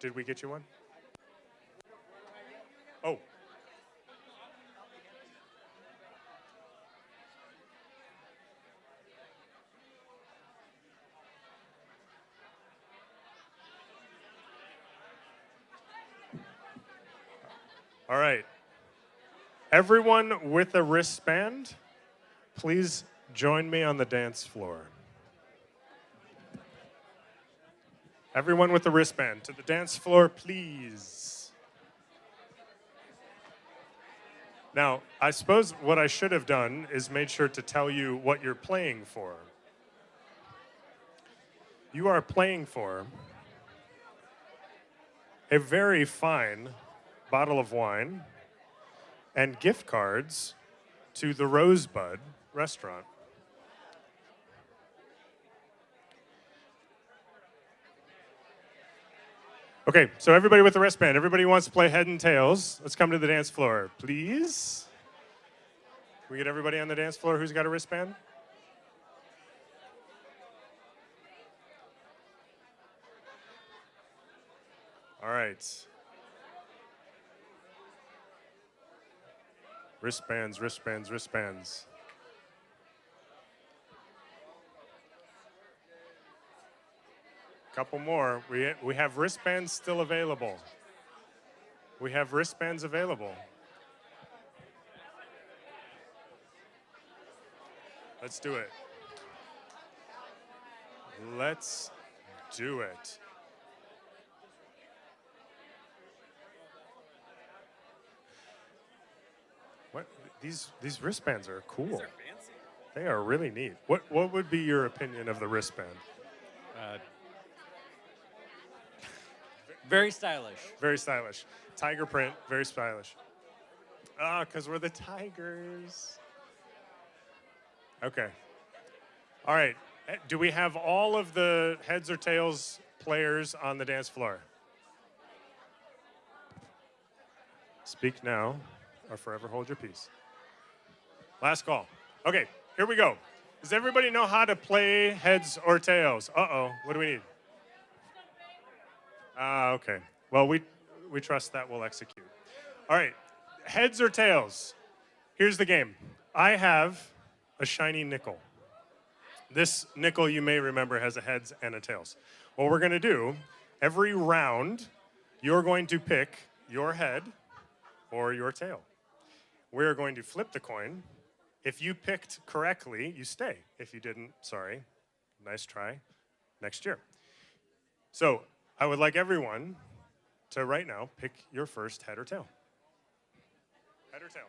Did we get you one? Oh. All right. Everyone with a wristband, please join me on the dance floor. Everyone with a wristband, to the dance floor, please. Now, I suppose what I should have done is made sure to tell you what you're playing for. You are playing for a very fine bottle of wine and gift cards to the Rosebud restaurant. Okay, so everybody with the wristband, everybody who wants to play head and tails, let's come to the dance floor, please. Can we get everybody on the dance floor who's got a wristband? All right. Wristbands, wristbands, wristbands. Couple more. We have wristbands still available. We have wristbands available. Let's do it. Let's do it. What? These wristbands are cool. These are fancy. They are really neat. What would be your opinion of the wristband? Very stylish. Very stylish. Tiger print, very stylish. Ah, because we're the Tigers. Okay. All right. Do we have all of the heads or tails players on the dance floor? Speak now or forever hold your peace. Last call. Okay, here we go. Does everybody know how to play heads or tails? Uh-oh, what do we need? Okay. Well, we trust that we'll execute. All right, heads or tails? Here's the game. I have a shiny nickel. This nickel, you may remember, has a heads and a tails. What we're going to do, every round, you're going to pick your head or your tail. We're going to flip the coin. If you picked correctly, you stay. If you didn't, sorry. Nice try. Next year. So I would like everyone to right now pick your first head or tail. Head or tail.